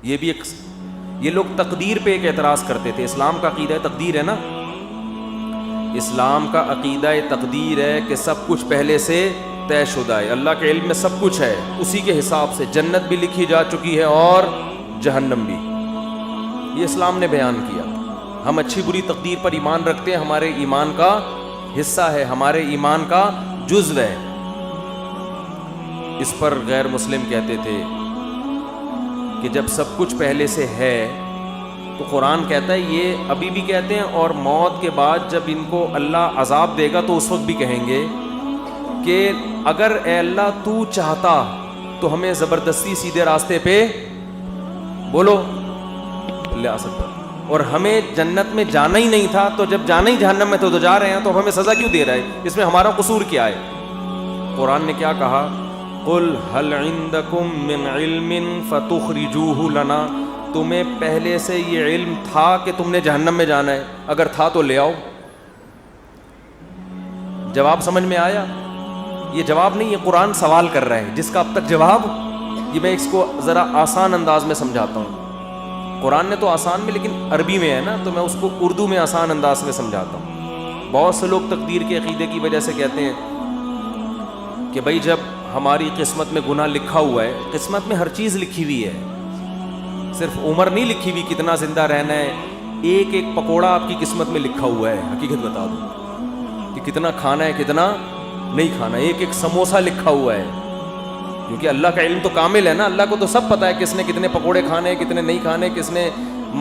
یہ بھی ایک، یہ لوگ تقدیر پہ ایک اعتراض کرتے تھے. اسلام کا عقیدہ تقدیر ہے نا، اسلام کا عقیدہ تقدیر ہے کہ سب کچھ پہلے سے طے شدہ ہے، اللہ کے علم میں سب کچھ ہے، اسی کے حساب سے جنت بھی لکھی جا چکی ہے اور جہنم بھی. یہ اسلام نے بیان کیا. ہم اچھی بری تقدیر پر ایمان رکھتے ہیں، ہمارے ایمان کا حصہ ہے، ہمارے ایمان کا جزو ہے. اس پر غیر مسلم کہتے تھے کہ جب سب کچھ پہلے سے ہے تو قرآن کہتا ہے، یہ ابھی بھی کہتے ہیں اور موت کے بعد جب ان کو اللہ عذاب دے گا تو اس وقت بھی کہیں گے کہ اگر اے اللہ تو چاہتا تو ہمیں زبردستی سیدھے راستے پہ بولو لے آ سکتا، اور ہمیں جنت میں جانا ہی نہیں تھا، تو جب جانا ہی جہنم میں تو جا رہے ہیں، تو ہمیں سزا کیوں دے رہا ہے؟ اس میں ہمارا قصور کیا ہے؟ قرآن نے کیا کہا؟ قل هل عندکم من علم فتخرجوه لنا، تمہیں پہلے سے یہ علم تھا کہ تم نے جہنم میں جانا ہے؟ اگر تھا تو لے آؤ. جواب سمجھ میں آیا؟ یہ جواب نہیں، یہ قرآن سوال کر رہا ہے جس کا اب تک جواب، یہ میں اس کو ذرا آسان انداز میں سمجھاتا ہوں. قرآن نے تو آسان میں، لیکن عربی میں ہے نا، تو میں اس کو اردو میں آسان انداز میں سمجھاتا ہوں. بہت سے لوگ تقدیر کے عقیدے کی وجہ سے کہتے ہیں کہ بھائی جب ہماری قسمت میں گناہ لکھا ہوا ہے، قسمت میں ہر چیز لکھی ہوئی ہے، صرف عمر نہیں لکھی ہوئی کتنا زندہ رہنا ہے، ایک ایک پکوڑا آپ کی قسمت میں لکھا ہوا ہے. حقیقت بتا دوں کہ کتنا کھانا ہے کتنا نہیں کھانا، ایک ایک سموسہ لکھا ہوا ہے. کیونکہ اللہ کا علم تو کامل ہے نا، اللہ کو تو سب پتہ ہے کس نے کتنے پکوڑے کھانے ہیں کتنے نہیں کھانے، کس نے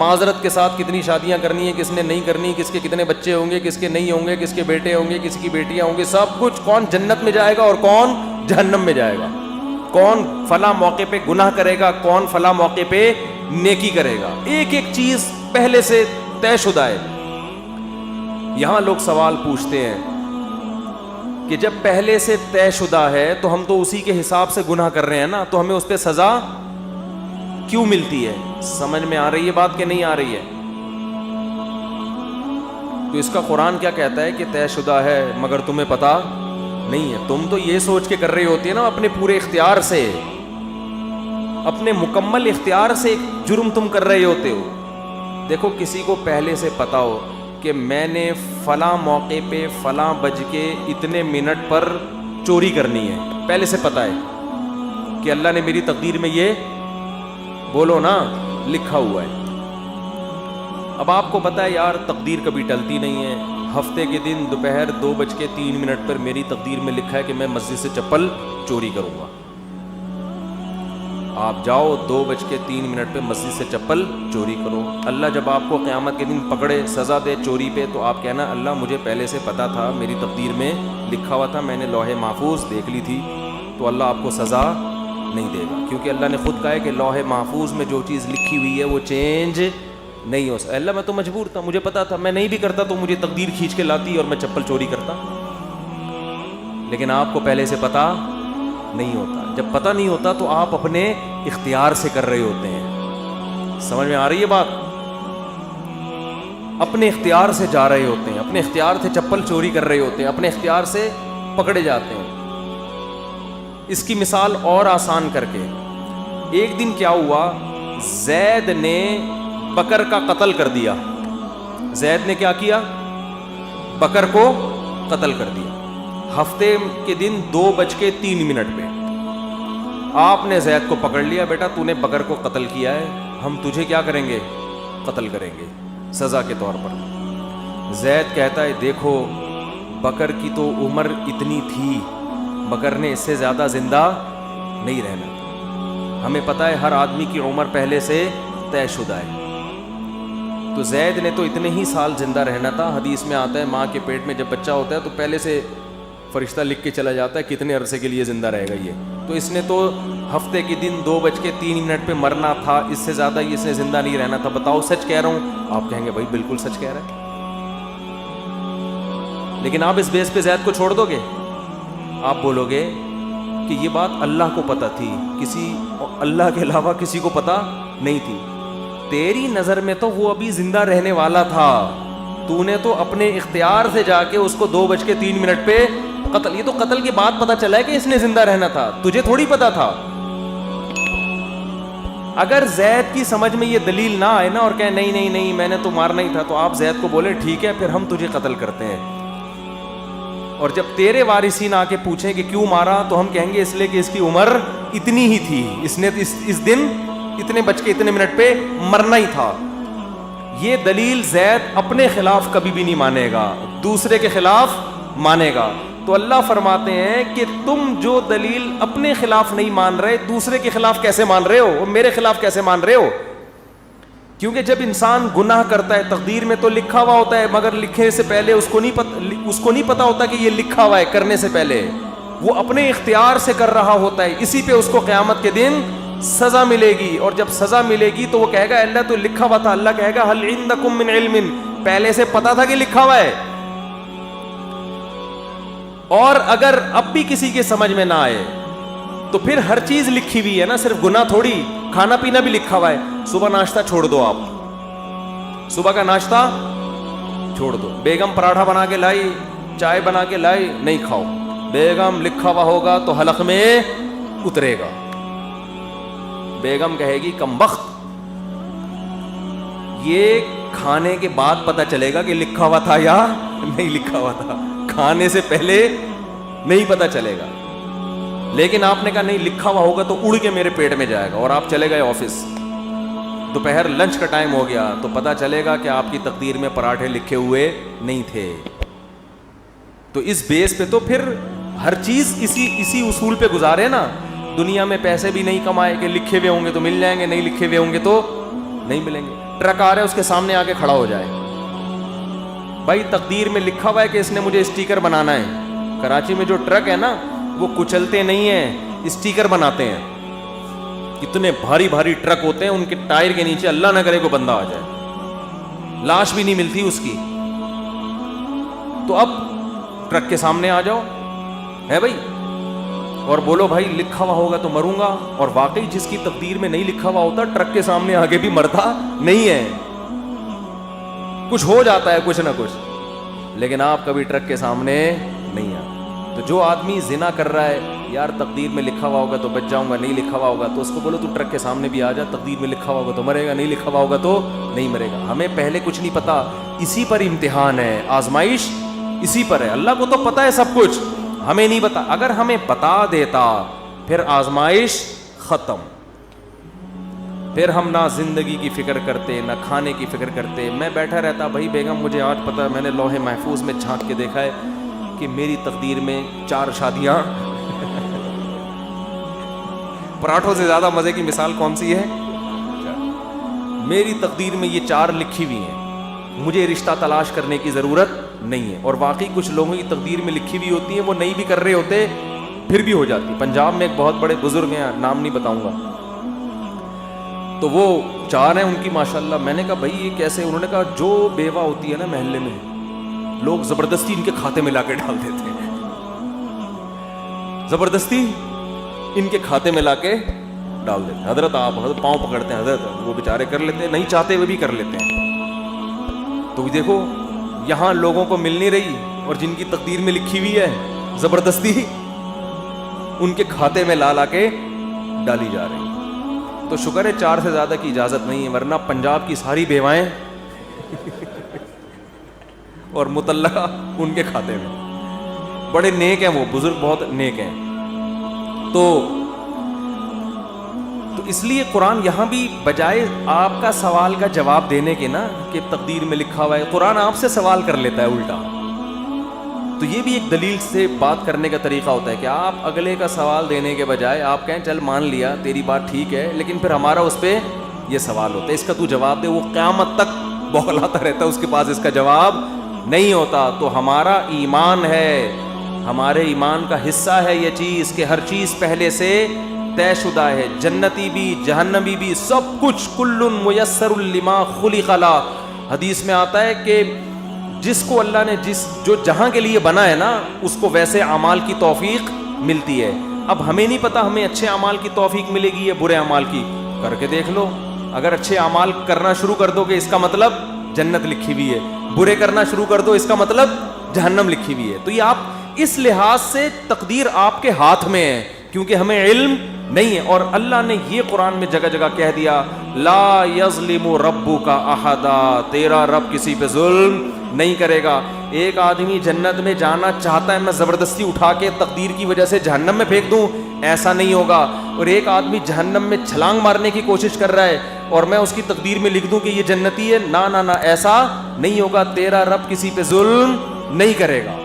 معذرت کے ساتھ کتنی شادیاں کرنی ہیں کس نے نہیں کرنی، کس کے کتنے بچے ہوں گے کس کے نہیں ہوں گے، کس کے بیٹے ہوں گے کس کی بیٹیاں ہوں گے، سب کچھ، کون جنت میں جائے گا اور کون جہنم میں جائے گا، کون فلاں موقع پہ گناہ کرے گا کون فلاں موقع پہ نیکی کرے گا، ایک ایک چیز پہلے سے طے شدہ ہے. یہاں لوگ سوال پوچھتے ہیں کہ جب پہلے سے طے شدہ ہے تو ہم تو اسی کے حساب سے گناہ کر رہے ہیں نا، تو ہمیں اس پہ سزا کیوں ملتی ہے؟ سمجھ میں آ رہی ہے بات کہ نہیں آ رہی ہے؟ تو اس کا قرآن کیا کہتا ہے کہ طے شدہ ہے مگر تمہیں پتہ نہیں ہے. تم تو یہ سوچ کے کر رہی ہوتی ہے نا، اپنے پورے اختیار سے، اپنے مکمل اختیار سے ایک جرم تم کر رہے ہوتے ہو. دیکھو کسی کو پہلے سے پتا ہو کہ میں نے فلاں موقع پہ فلاں بج کے اتنے منٹ پر چوری کرنی ہے، پہلے سے پتا ہے کہ اللہ نے میری تقدیر میں یہ بولو نا لکھا ہوا ہے. اب آپ کو پتا ہے یار تقدیر کبھی ٹلتی نہیں ہے، ہفتے کے دن دوپہر 2:03 پر میری تقدیر میں لکھا ہے کہ میں مسجد سے چپل چوری کروں گا. آپ جاؤ 2:03 پہ مسجد سے چپل چوری کرو. اللہ جب آپ کو قیامت کے دن پکڑے سزا دے چوری پہ، تو آپ کہنا اللہ مجھے پہلے سے پتا تھا، میری تقدیر میں لکھا ہوا تھا، میں نے لوح محفوظ دیکھ لی تھی. تو اللہ آپ کو سزا نہیں دے گا، کیونکہ اللہ نے خود کہا ہے کہ لوح محفوظ میں جو چیز لکھی ہوئی ہے وہ چینج نہیں ہو سکتا. اللہ میں تو مجبور تھا، مجھے پتا تھا، میں نہیں بھی کرتا تو مجھے تقدیر کھینچ کے لاتی اور میں چپل چوری کرتا. لیکن آپ کو پہلے سے پتا نہیں ہوتا. جب پتہ نہیں ہوتا تو آپ اپنے اختیار سے کر رہے ہوتے ہیں. سمجھ میں آ رہی ہے بات؟ اپنے اختیار سے جا رہے ہوتے ہیں، اپنے اختیار سے چپل چوری کر رہے ہوتے ہیں، اپنے اختیار سے پکڑے جاتے ہیں. اس کی مثال اور آسان کر کے، ایک دن کیا ہوا، زید نے بکر کا قتل کر دیا. زید نے کیا کیا؟ بکر کو قتل کر دیا. ہفتے کے دن 2:03 پہ آپ نے زید کو پکڑ لیا، بیٹا تو نے بکر کو قتل کیا ہے، ہم تجھے کیا کریں گے؟ قتل کریں گے سزا کے طور پر. زید کہتا ہے دیکھو بکر کی تو عمر اتنی تھی، بکر نے اس سے زیادہ زندہ نہیں رہنا. ہمیں پتہ ہے ہر آدمی کی عمر پہلے سے طے شدہ ہے. تو زید نے تو اتنے ہی سال زندہ رہنا تھا. حدیث میں آتا ہے ماں کے پیٹ میں جب بچہ ہوتا ہے تو پہلے سے فرشتہ لکھ کے چلا جاتا ہے کتنے عرصے کے لیے زندہ رہے گا یہ. تو اس نے تو ہفتے کے دن 2:03 پہ مرنا تھا، اس سے زیادہ اس نے زندہ نہیں رہنا تھا. بتاؤ سچ کہہ رہا ہوں؟ آپ کہیں گے بھائی بالکل سچ کہہ رہا ہے. لیکن آپ اس بیس پہ زید کو چھوڑ دو گے؟ آپ بولو گے کہ یہ بات اللہ کو پتہ تھی، کسی اللہ کے علاوہ کسی کو پتہ نہیں تھی. تیری نظر میں تو وہ ابھی زندہ رہنے والا تھا، تو نے تو اپنے اختیار سے جا کے اس کو 2:03 پہ قتل. یہ تو قتل کے بعد پتا چلا ہے کہ اس نے زندہ رہنا تھا، تجھے تھوڑی پتا تھا. اگر زید کی سمجھ میں یہ دلیل نہ آئے نا اور کہیں نہیں نہیں نہیں میں نے تو مارنا ہی تھا, تو آپ زید کو بولے ٹھیک ہے پھر ہم تجھے قتل کرتے ہیں, اور جب تیرے وارثین آ کے پوچھیں کہ کیوں مارا تو ہم کہیں گے اس لیے کہ اس کی عمر اتنی ہی تھی, اس نے اس دن اتنے بج کے اتنے منٹ پہ مرنا ہی تھا. یہ دلیل زید اپنے خلاف کبھی بھی نہیں مانے گا, دوسرے کے خلاف مانے گا. تو اللہ فرماتے ہیں کہ تم جو دلیل اپنے خلاف نہیں مان رہے دوسرے کے خلاف کیسے مان رہے ہو, اور میرے خلاف کیسے مان رہے ہو؟ کیونکہ جب انسان گناہ کرتا ہے تقدیر میں تو لکھا ہوا ہوتا ہے, مگر لکھنے سے پہلے اس کو نہیں پتا ہوتا کہ یہ لکھا ہوا ہے. کرنے سے پہلے وہ اپنے اختیار سے کر رہا ہوتا ہے, اسی پہ اس کو قیامت کے دن سزا ملے گی, اور جب سزا ملے گی تو وہ کہے گا اللہ تو لکھا ہوا تھا. اللہ کہے گا ہل عندکم من علم, پہلے سے پتا تھا کہ لکھا ہوا ہے. اور اگر اب بھی کسی کے سمجھ میں نہ آئے تو پھر ہر چیز لکھی ہوئی ہے نا, صرف گناہ تھوڑی, کھانا پینا بھی لکھا ہوا ہے. صبح ناشتہ چھوڑ دو, آپ صبح کا ناشتہ چھوڑ دو. بیگم پراٹھا بنا کے لائی, چائے بنا کے لائی, نہیں کھاؤ. بیگم لکھا ہوا ہوگا تو حلق میں اترے گا. بیگم کہے گی کم بخت, یہ کھانے کے بعد پتا چلے گا کہ لکھا ہوا تھا یا نہیں لکھا ہوا تھا, کھانے سے پہلے نہیں پتا چلے گا. لیکن آپ نے کہا نہیں لکھا ہوا ہوگا تو اڑ کے میرے پیٹ میں جائے گا, اور آپ چلے گئے آفس, دوپہر لنچ کا ٹائم ہو گیا تو پتا چلے گا کہ آپ کی تقدیر میں پراٹھے لکھے ہوئے نہیں تھے. تو اس بیس پہ تو پھر ہر چیز اسی اصول پہ گزارے نا. دنیا میں پیسے بھی نہیں کمائے کہ لکھے ہوئے ہوں گے تو مل جائیں گے, نہیں لکھے ہوئے ہوں گے تو نہیں ملیں گے. ٹرک آ رہا ہے اس کے سامنے آ کے کھڑا ہو جائے, بھائی تقدیر میں لکھا ہوا ہے کہ اس نے مجھے اسٹیکر بنانا ہے. کراچی میں جو ٹرک ہے نا وہ کچلتے نہیں ہیں, اسٹیکر بناتے ہیں. اتنے بھاری بھاری ٹرک ہوتے ہیں, ان کے ٹائر کے نیچے اللہ نہ کرے کوئی بندہ آ جائے, لاش بھی نہیں ملتی اس کی. تو اب ٹرک کے سامنے آ جاؤ ہے بھائی, اور بولو بھائی لکھا ہوا ہوگا تو مروں گا. اور واقعی جس کی تقدیر میں نہیں لکھا ہوا ہوتا ٹرک کے سامنے آگے بھی مرتا نہیں ہے, کچھ ہو جاتا ہے کچھ نہ کچھ, لیکن آپ کبھی ٹرک کے سامنے نہیں آ. تو جو آدمی زنا کر رہا ہے, یار تقدیر میں لکھا ہوا ہوگا تو بچ جاؤں گا, نہیں لکھا ہوا ہوگا تو اس کو بولو تو ٹرک کے سامنے بھی آ جا, تقدیر میں لکھا ہوا ہوگا تو مرے گا, نہیں لکھا ہوا ہوگا تو نہیں مرے گا. ہمیں پہلے کچھ نہیں پتا, اسی پر امتحان ہے, آزمائش اسی پر ہے. اللہ کو تو پتا ہے سب کچھ, ہمیں نہیں پتا. اگر ہمیں بتا دیتا پھر آزمائش ختم, پھر ہم نہ زندگی کی فکر کرتے نہ کھانے کی فکر کرتے. میں بیٹھا رہتا بھائی بیگم مجھے آج پتا ہے, میں نے لوہے محفوظ میں جھانک کے دیکھا ہے کہ میری تقدیر میں 4 شادیاں. پراٹھوں سے زیادہ مزے کی مثال کون سی ہے؟ میری تقدیر میں یہ 4 لکھی ہوئی ہیں, مجھے رشتہ تلاش کرنے کی ضرورت نہیں ہے. اور واقعی کچھ لوگوں کی تقدیر میں لکھی ہوئی ہوتی ہیں, وہ نہیں بھی کر رہے ہوتے پھر بھی ہو جاتی. پنجاب میں ایک بہت بڑے بزرگ ہیں, نام نہیں بتاؤں گا, تو وہ 4 ہیں ان کی ماشاءاللہ. میں نے کہا بھائی یہ کیسے؟ انہوں نے کہا جو بیوہ ہوتی ہے نا محلے میں, لوگ زبردستی ان کے کھاتے میں لا کے ڈال دیتے ہیں, زبردستی ان کے کھاتے میں لا کے ڈال دیتے ہیں. حضرت آپ حضرت پاؤں پکڑتے ہیں, حضرت وہ بیچارے کر لیتے ہیں, نہیں چاہتے ہوئے بھی کر لیتے ہیں. تو دیکھو یہاں لوگوں کو مل نہیں رہی, اور جن کی تقدیر میں لکھی ہوئی ہے زبردستی ان کے کھاتے میں لا کے ڈالی جا رہی. تو شکر ہے 4 سے زیادہ کی اجازت نہیں ہے, ورنہ پنجاب کی ساری بیوائیں اور مطلقہ ان کے کھاتے میں. بڑے نیک ہیں وہ بزرگ, بہت نیک ہیں. تو اس لیے قرآن یہاں بھی بجائے آپ کا سوال کا جواب دینے کے نا کہ تقدیر میں لکھا ہوا ہے, قرآن آپ سے سوال کر لیتا ہے الٹا. تو یہ بھی ایک دلیل سے بات کرنے کا طریقہ ہوتا ہے کہ آپ اگلے کا سوال دینے کے بجائے آپ کہیں چل مان لیا تیری بات ٹھیک ہے, لیکن پھر ہمارا اس پہ یہ سوال ہوتا ہے, اس کا تو جواب دے. وہ قیامت تک بوکھلاتا رہتا ہے, اس کے پاس اس کا جواب نہیں ہوتا. تو ہمارا ایمان ہے, ہمارے ایمان کا حصہ ہے یہ چیز کہ ہر چیز پہلے سے طے شدہ ہے, جنتی بھی جہنمی بھی سب کچھ. کل میسر لما خلق له, حدیث میں آتا ہے کہ جس کو اللہ نے جو جہاں کے لیے بنا ہے نا اس کو ویسے اعمال کی توفیق ملتی ہے. اب ہمیں نہیں پتا ہمیں اچھے اعمال کی توفیق ملے گی یا برے اعمال کی, کر کے دیکھ لو. اگر اچھے اعمال کرنا شروع کر دو گے اس کا مطلب جنت لکھی ہوئی ہے, برے کرنا شروع کر دو اس کا مطلب جہنم لکھی ہوئی ہے. تو یہ آپ اس لحاظ سے تقدیر آپ کے ہاتھ میں ہے, کیونکہ ہمیں علم نہیں ہے. اور اللہ نے یہ قرآن میں جگہ جگہ کہہ دیا لا یظلم ربک احدا, تیرا رب کسی پہ ظلم نہیں کرے گا. ایک آدمی جنت میں جانا چاہتا ہے, میں زبردستی اٹھا کے تقدیر کی وجہ سے جہنم میں پھینک دوں, ایسا نہیں ہوگا. اور ایک آدمی جہنم میں چھلانگ مارنے کی کوشش کر رہا ہے اور میں اس کی تقدیر میں لکھ دوں کہ یہ جنتی ہے, نہ نہ نہ, ایسا نہیں ہوگا. تیرا رب کسی پہ ظلم نہیں کرے گا.